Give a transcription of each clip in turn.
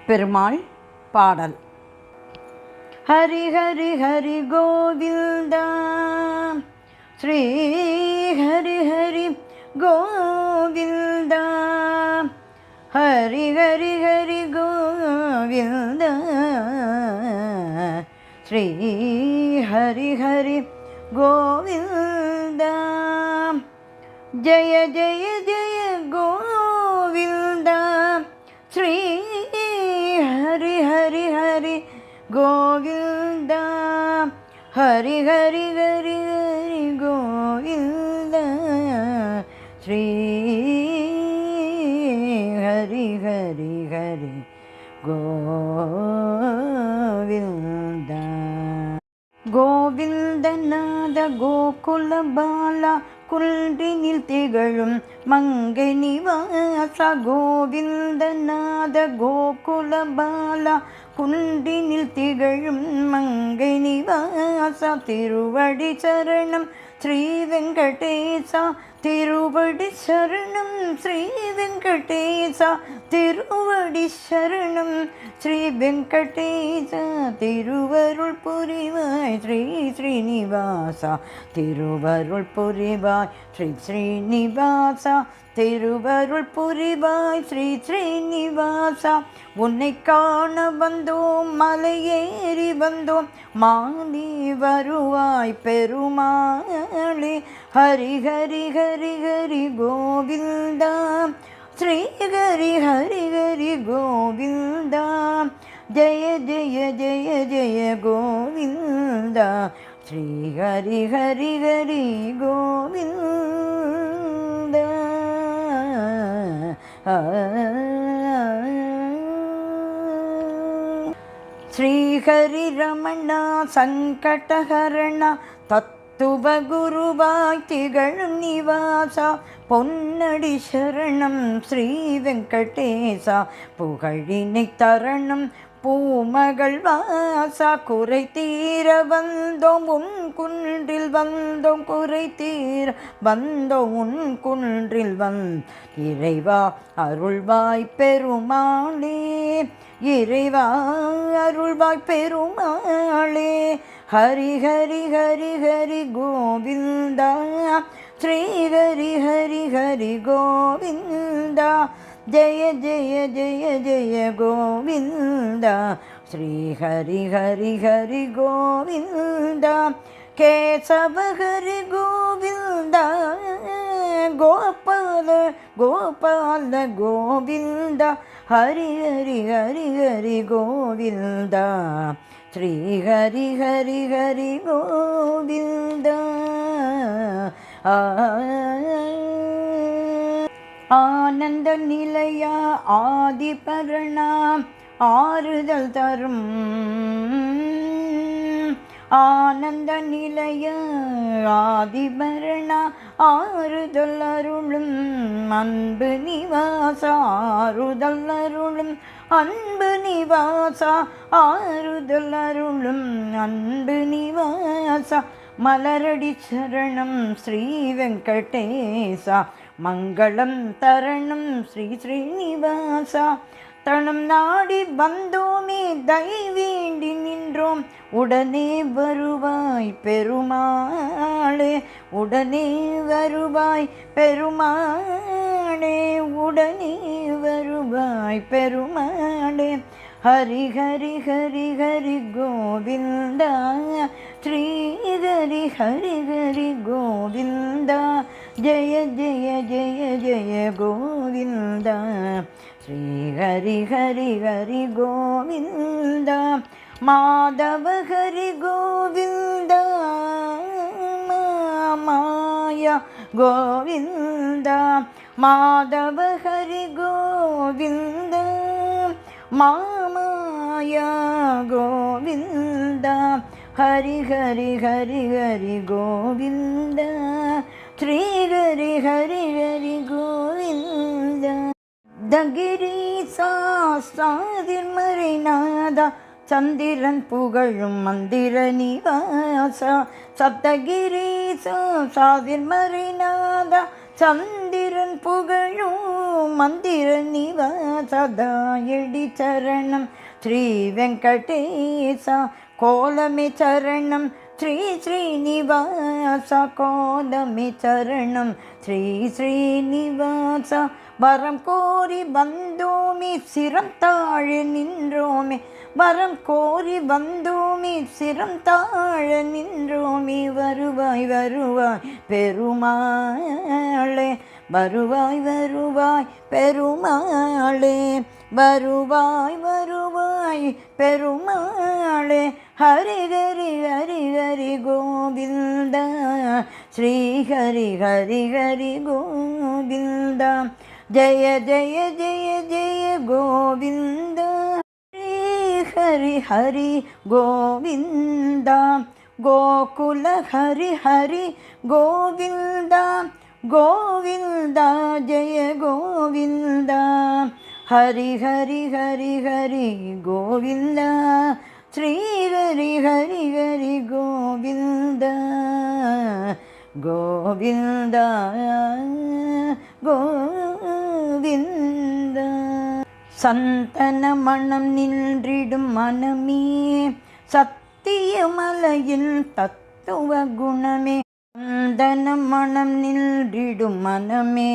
பெருமாள் பாடல். ஹரி ஹரி ஹரி கோவிந்தா ஸ்ரீ ஹரி ஹரி கோவிந்தா ஹரி ஹரி ஹரி கோவிந்தா ஸ்ரீ ஹரி ஹரி கோவிந்தா ஜய ஜய ஜய கோவிந்தா ஸ்ரீ ஹரி ஹரி ஹரி கோவிந்தா ஹரி ஹரி ஹரி ஹரி கோவிந்தா ஸ்ரீ ஹரி ஹரி ஹரி கோவிந்தா. கோவிந்தநாத கோகுல பாலா குன்றினில் திகழும் மங்கை நிவாச கோவிந்தநாத கோகுல பாலா குன்றினில் திகழும் மங்கை நிவாச திருவடி சரணம் ஸ்ரீ வெங்கடேசா திருவடி சரணம் ஸ்ரீ வெங்கடேசா திருவடி சரணம் ஸ்ரீ வெங்கடேசா திருவருள் புரிவாய் ஸ்ரீ ஸ்ரீனிவாசா திருவருள் புரிவாய் ஸ்ரீ ஸ்ரீனிவாசா திருவருள் புரிவாய் ஸ்ரீ ஸ்ரீனிவாசா. உன்னை காண வந்தோம் மலையேறி வந்தோம் மாலி வருவாய் பெருமாளே ஹரி ஹரி ஹரி ஹரி கோவிந்தா ஸ்ரீ ஹரி ஹரி ஹரி கோவிந்தா ஜய ஜய ஜய ஜய கோவிந்தா ஸ்ரீ ஹரி ஹரி ஹரி கோவிந்தா. ஸ்ரீ ஹரி ரமண சங்கடஹரண தத்துவ குருவாய் திகழும் நிவாசா பொன்னடி சரணம் ஸ்ரீ வெங்கடேசா புகழினை தரணம் பூமகள் வாசா குறை தீர வந்தோம் உன் குன்றில் வந்தோம் குறை தீர வந்தோம் உன் குன்றில் இறைவா அருள்வாய் பெருமாளே இறைவா அருள்வாய் பெருமாளே ஹரி ஹரி ஹரி ஹரி கோவிந்தா ஸ்ரீ ஹரி ஹரி ஹரி கோவிந்தா ஜய ஜய ஜய ஜய கோவிந்தா ஸ்ரீ ஹரி ஹரி ஹரி கோவிந்தா கேசவ ஹரி கோவிந்தா கோபால கோபால கோவிந்தா ஹரி ஹரி ஹரி ஹரி கோவிந்தா ஸ்ரீ ஹரி ஹரி ஹரி கோவிந்தா. ஆனந்த நிலையா ஆதிபரணா ஆறுதல் தரும் ஆனந்த நிலைய ஆதிபரணா ஆறுதல் அருளும் அன்பு நிவாசா ஆறுதல் அருளும் அன்பு நிவாசா ஆறுதல் அருளும் அன்பு நிவாசா மலரடி சரணம் ஸ்ரீ வெங்கடேசா மங்களம் தரணம் ஸ்ரீ ஸ்ரீனிவாசா தனம் நாடி வந்தோமே தயை வேண்டி நின்றோம் உடனே வருவாய் பெருமாளே உடனே வருவாய் பெருமாளே உடனே வருவாய் பெருமாளே ஹரி ஹரி ஹரி ஹரி கோவிந்தா ஸ்ரீ ஹரி ஹரி ஹரி கோவிந்தா ஜய ஜய ஜய ஜய கோவிந்தா ஸ்ரீ ஹரி ஹரி ஹரி கோவிந்தா மாதவ ஹரி கோவிந்தா மாயா கோவிந்தா மாதவ ஹரி கோவிந்தா மாமாயா கோவிந்தா ஹரி ஹரி ஹரி ஹரி கோவிந்தா ஸ்ரீ ஹரி ஹரி ஹரி கோவிந்தா. தகிரீசா சாதிர்மறைநாதா சந்திரன் புகழும் மந்திர நிவாசா சப்தகிரீசா சாதிர்மறைநாதா சந்திரன் புகழும் மந்திர நிவாசதா எடி சரணம் ஸ்ரீ வெங்கடேசா கோலமே சரணம் ஸ்ரீ ஸ்ரீனிவாச கோலமே சரணம் ஸ்ரீ ஸ்ரீனிவாச வரம் கோரி வந்தோமே சிரம் தாழ நின்றோமே வரம் கோரி வந்தோமே சிரம் தாழ நின்றோமே வருவாய் வருவாய் பெருமாளே வருவாய் வருவாய் பெருமாளே வருவாய் வருவாய் பெருமாளே ஹரி ஹரி ஹரி ஹரி கோவிந்த ஸ்ரீ ஹரி ஹரி ஹரி கோவிந்த ஜய ஜய ஜய ஜய கோவிந்த ஸ்ரீ ஹரி ஹரி கோவிந்த கோகுல ஹரி ஹரி கோவிந்த கோவிந்த ஜய கோவிந்த ஹரி ஹரி ஹரி ஹரி கோவிந்த ஸ்ரீ ஹரி ஹரி ஹரி கோவிந்த கோவிந்த கோவிந்த சந்தன மனம் நின்றிடும் மனமே சத்தியமலையில் தத்துவ குணமே சந்தன மனம் நின்றிடும் மனமே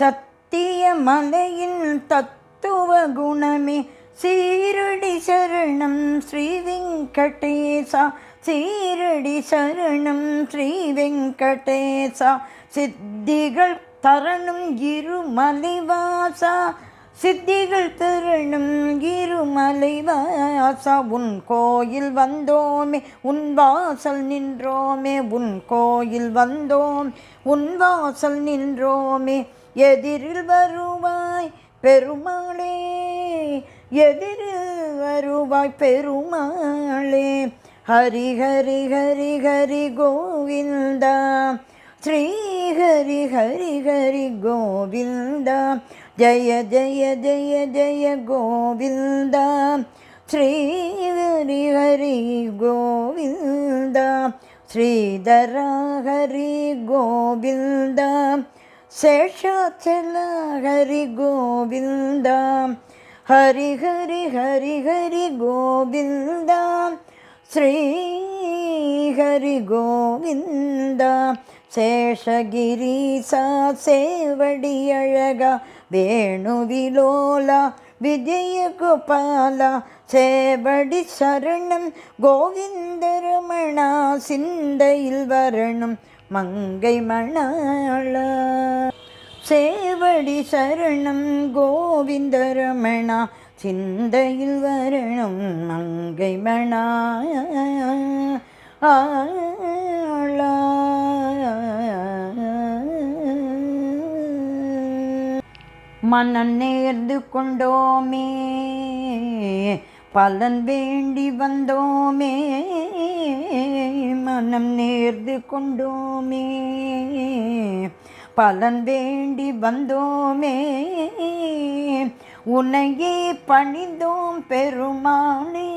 சத்தியமலையில் தத்துவ குணமே சீரடி சரணம் ஸ்ரீ வெங்கடேசா சீரடி சரணம் ஸ்ரீ வெங்கடேசா சித்திகள் தரணும் இருமலைவாசா சித்திகள் தரணும் இருமலைவாசா உன் கோயில் வந்தோமே உன் வாசல் நின்றோமே உன் கோயில் வந்தோம் உன் வாசல் நின்றோமே எதிரில் வருவாய் பெருமாளே எதிரில் வருவாய் பெருமாளே ஹரி ஹரி ஹரி ஹரி கோவிந்தா ஸ்ரீ ஹரி ஹரி ஹரி கோவிந்தா ஜய ஜய ஜய ஜய கோவிந்தா ஸ்ரீ ஹரி ஹரி கோவிந்தா ஸ்ரீதரா ஹரி கோவிந்தா சேஷாச்சல ஹரி கோவிந்தா ஹரி ஹரி ஹரி ஹரி கோவிந்தா ஸ்ரீ ஹரி கோவிந்தா சேஷகிரீசா சேவடி அழகா வேணுவிலோலா விஜயகோபாலா சேவடி சரணம் கோவிந்தரமணா சிந்தையில் வரணும் மங்கை மணாளா சேவடி சரணம் கோவிந்தரமணா சிந்தையில் வரணும் மங்கை மணாளா மனம் நேர்ந்து கொண்டோமே பலன் வேண்டி வந்தோமே மனம் நேர்ந்து கொண்டோமே பலன் வேண்டி வந்தோமே உன்னையே பணிந்தோம் பெருமாளே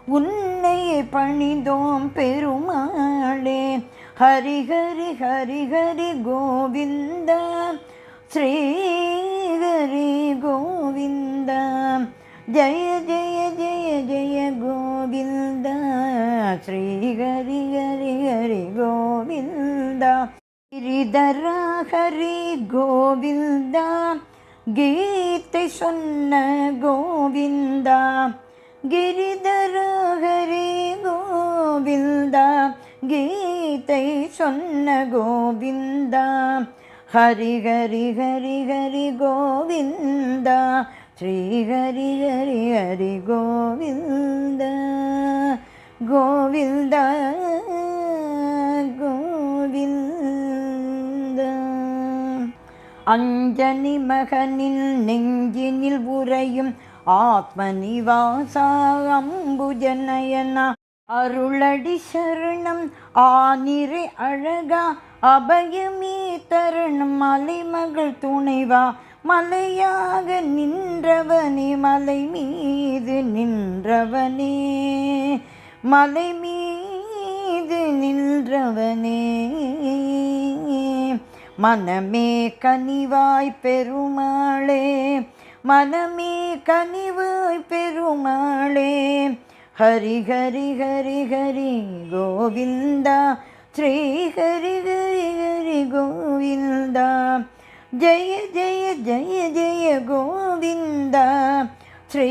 உன்னையே பணிந்தோம் பெருமாளே ஹரி ஹரி ஹரி ஹரி கோவிந்தா ஸ்ரீ ஹரி கோவிந்தா ஜய ஜய ஜய ஜய கோவிந்தா ஸ்ரீ ஹரி ஹரி ஹரி கோவிந்தா கிரிதரா ஹரி கோவிந்தா கீதை சொன்ன கோவிந்தா கிரிதரா ஹரி கோவிந்தா கீதை சொன்ன கோவிந்தா ஹரி ஹரி ஹரி ஹரி கோவிந்தா ஸ்ரீ ஹரி ஹரி ஹரி கோவிந்தா கோவிந்தா கோவிந்தா அஞ்சனி மகனின் நெஞ்சினில் உறையும் ஆத்மநிவாசா அம்புஜநயனா அருளடி சரணம் ஆனிரை அழகா அபயமே தருணம் மலைமகள் துணைவா மலையாக நின்றவனே மலை மீது நின்றவனே மலை மீது நின்றவனே மனமே கனிவாய் பெருமாளே, மனமே கனிவாய் பெருமாளே. ஹரி ஹரி ஹரி ஹரி கோவிந்தா, ஸ்ரீ ஹரி ஹரி ஹரி கோவிந்தா. ஜெய ஜெய ஜெய ஜெய கோவிந்தா, ஸ்ரீ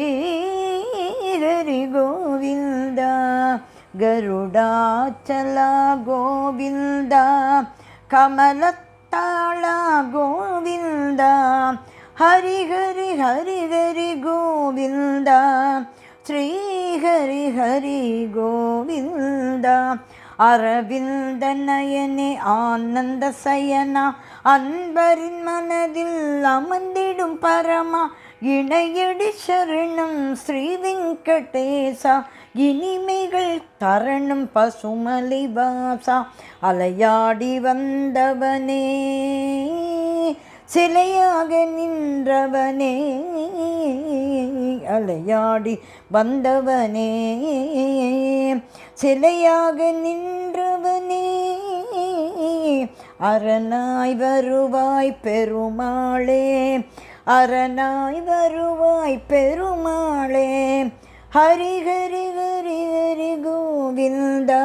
ஹரி கோவிந்தா. கருடாச்சலா கோவிந்தா, கமலத்தாளா கோவிந்தா. ஹரி ஹரி ஹரி ஹரி கோவிந்தா, ஸ்ரீ ஹரி ஹரி கோவிந்தா. அரவிந்த நயனே ஆனந்த சயனா, அன்பரின் மனதில் அமர்ந்திடும் பரமா. இணையடி சரணம் ஸ்ரீ வெங்கடேசா, இனிமைகள் தரணும் பசுமலை வாசா. அலையாடி வந்தவனே, சிலையாக நின்றவனே, அலையாடி வந்தவனே, சிலையாக நின்றவனே. அரணாய் வருவாய் பெருமாளே, அரணாய் வருவாய் பெருமாளே. ஹரி ஹரி ஹரி ஹரி கோவிந்தா,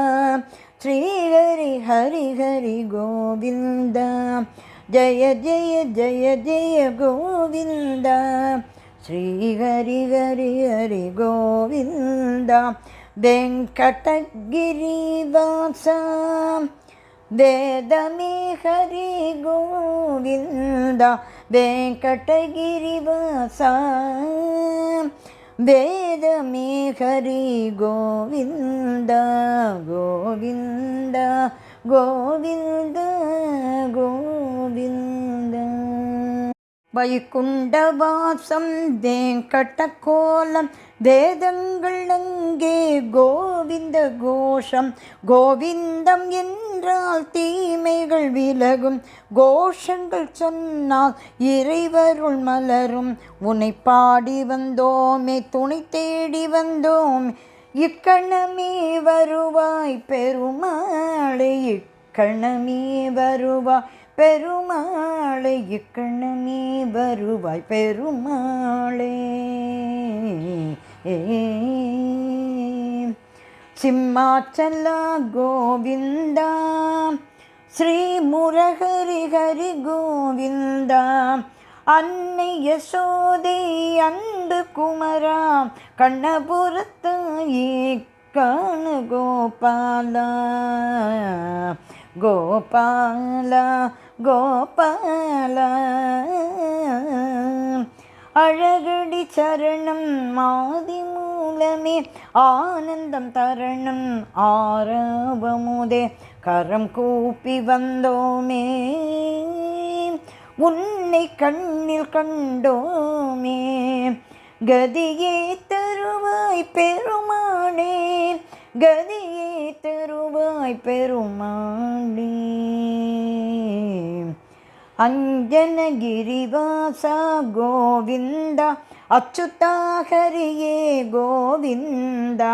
ஸ்ரீ ஹரி ஹரி ஹரி கோவிந்தா. ஜய ஜய ஜய ஜய கோவிந்தா, ஸ்ரீ ஹரி ஹரி ஹரி கோவிந்தா. வெங்கடகிரி வாசா, வேதமே ஹரி கோவிந்தா. வெங்கடகிரி வாசா, வேதமே ஹரி கோவிந்தா. கோவிந்தா கோவிந்தா கோவிந்தா. வைகுண்டவாசம் வேங்கட கோலம், வேதங்கள் அங்கே கோவிந்த கோஷம். கோவிந்தம் என்றால் தீமைகள் விலகும், கோஷங்கள் சொன்னால் இறைவருள் மலரும். உன்னை பாடி வந்தோமே, துணை தேடி வந்தோம், இக்கணமே வருவாய் பெருமாளே. இக்கணமே வருவாய் பெருமாளே, இக்கணமே வருவாய் பெருமாளே. சிம்மாச்சலா கோவிந்தா, ஸ்ரீ முரஹரி ஹரி கோவிந்தா. அன்னை யசோதை அன்பு குமரா, கண்ணபுரத்தாயே காணு கோபாலா. கோபாலா கோபாலா, அழகடி சரணம் ஆதி மூலமே, ஆனந்தம் தரணம் ஆரவமுதே. கரம் கூப்பி வந்தோமே, உன்னை கண்ணில் கண்டோமே. கதியே தருவாய் பெருமாளே, கதியே தருவாய் பெருமாளே. அஞ்சனகிரிவாசா கோவிந்தா, அச்சுதா ஹரியே கோவிந்தா.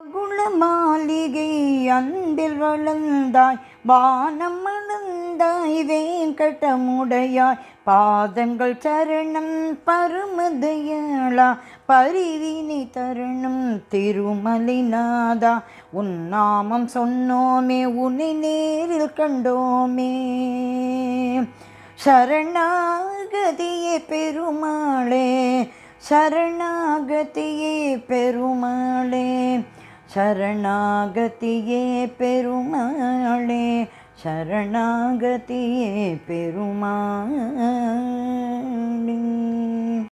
குணமாளிகை அன்பில் வளர்ந்தாய், வானம் மணந்தாய் வேங்கடமுடையாய். பாதங்கள் சரணம் பரமதயாளா, பரிவினை தருணம் திருமலைநாதா. உன் நாமம் சொன்னோமே, உன்னை நேரில் கண்டோமே. சரணாகதியே பெருமாளே, சரணாகதியே பெருமாளே, சரணாகதியே பெருமாளே, சரணாகதியே பெருமாளே.